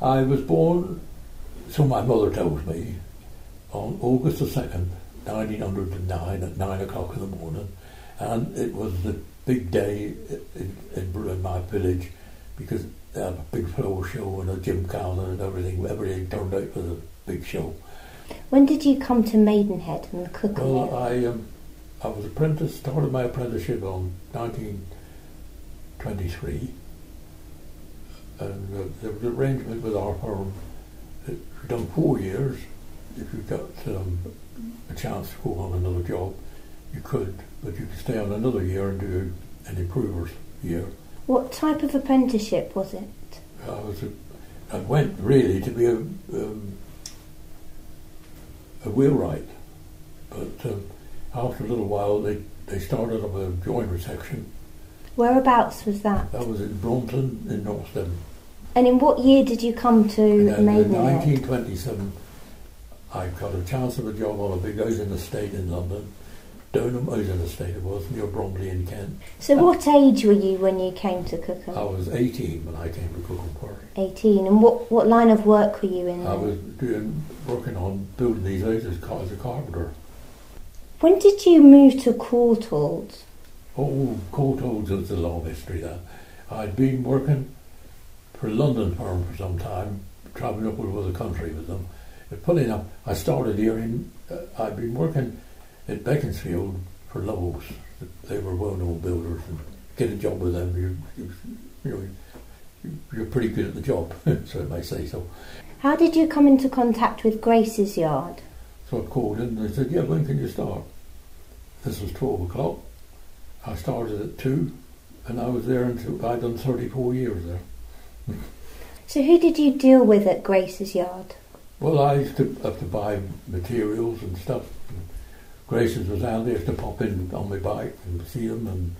I was born, so my mother tells me, on August the 2nd, 1909 at 9 o'clock in the morning, and it was the big day in my village because they had a big flower show and a gymkhana and everything turned out for the big show. When did you come to Maidenhead and cook? Well, I was started my apprenticeship on 1923, and there was an arrangement with our firm that if you'd done 4 years, if you got a chance to go on another job, you could, but you could stay on another year and do an improver's year. What type of apprenticeship was it? I went really to be a wheelwright, but after a little while they started up a joinery section. Whereabouts was that? That was in Brunton in North Devon. And in what year did you come to Maidenhead? In 1927 I got a chance of a job on a big housing estate in London. Downham Housing Estate it was, near Bromley in Kent. So what age were you when you came to Cookham? I was 18 when I came to Cookham Quarry. 18, and what line of work were you in? I was working on building these houses as a carpenter. When did you move to Courtaulds? Oh, Courtaulds is a long history that. I'd been working for a London firm for some time, travelling up all over the country with them. But funny enough, I started here I'd been working in Beaconsfield for Lowe's. They were well-known builders, and get a job with them, you're pretty good at the job, so I may say so. How did you come into contact with Grace's yard? So I called in and they said, yeah, when can you start? This was 12 o'clock. I started at 2 and I was there until I'd done 34 years there. So who did you deal with at Grace's yard? Well, I used to have to buy materials and stuff. Grace's was handy. I used to pop in on my bike and see them,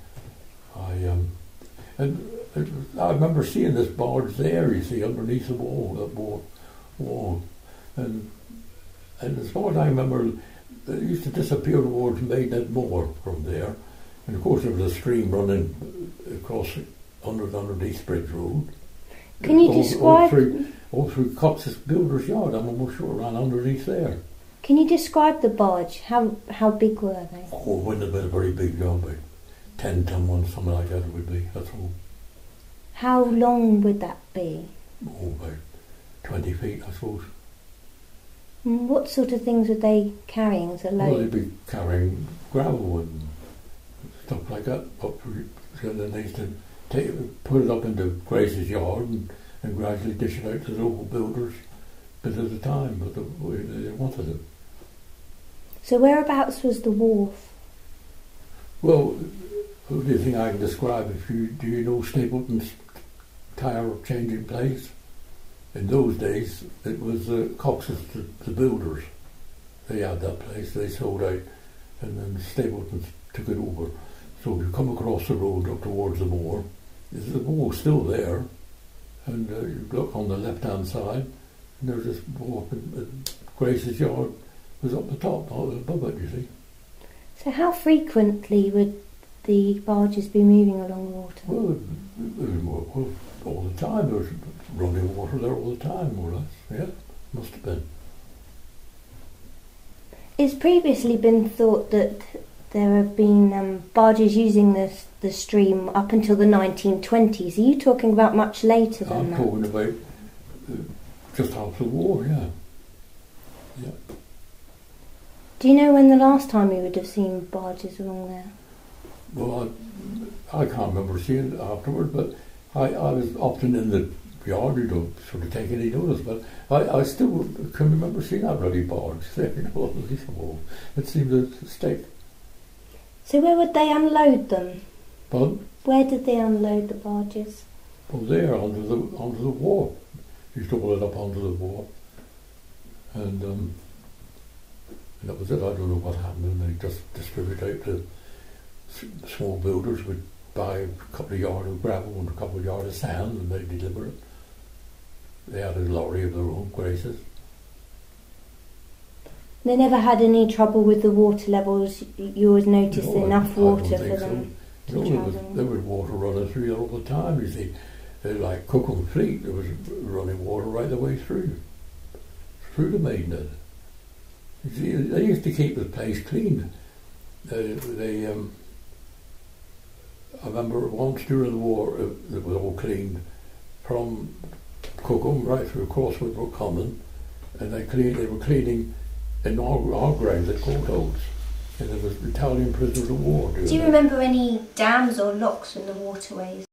and I remember seeing this barge there, you see, underneath the wall, and as far as I remember, it used to disappear towards Maidenhead Moor from there, and of course there was a stream running across underneath Bridge Road. Can you describe all through Cox's Builder's Yard? I'm almost sure it ran underneath there. Can you describe the barge? How big were they? Oh, it wouldn't have been a very big job, but 10-ton one, something like that it would be, that's all. How long would that be? Oh, about 20 feet, I suppose. And what sort of things were they carrying as a load? Well, they'd be carrying gravel and stuff like that. And then they used to put it up into Grace's yard and gradually dish it out to the local builders a bit at a time, but they wanted it. So whereabouts was the wharf? Well, the only thing I can describe, do you know Stapleton's tyre changing place? In those days, it was Cox's, the builders. They had that place, they sold out, and then Stapleton took it over. So if you come across the road up towards the moor, the moor's still there, and you look on the left-hand side, and there's this moor, and Grace's yard was up the top, not above it, you see. So how frequently would the barges be moving along the water? Well, all the time. There was running water there all the time, more or less. Yeah, must have been. It's previously been thought that there have been barges using the stream up until the 1920s. Are you talking about much later than that? I'm talking about just after the war, yeah. Yeah. Do you know when the last time you would have seen barges along there? Well, I can't remember seeing it afterward, but I was often in the yard, you don't sort of take any notice, but I still can remember seeing that bloody barge there, it seemed to stick. So where would they unload them? Pardon? Where did they unload the barges? Well, there, onto the wharf. Used to haul it up onto the wharf. And that was it. I don't know what happened, and they just distribute out to small builders would buy a couple of yards of gravel and a couple of yards of sand, and they deliver it. They had a lorry of their own, Grace's. They never had any trouble with the water levels? You always noticed enough water for them to travel? There was water running through there all the time, you see. like Cookham Fleet, there was running water right the way through the Maidenhead. You see, they used to keep the place clean. I remember once during the war, it was all cleaned from Cookham right through across Woodbrook Common, and they were cleaning in our grounds at Courthouse, and there was Italian prisoners of war doing Do you remember any dams or locks in the waterways?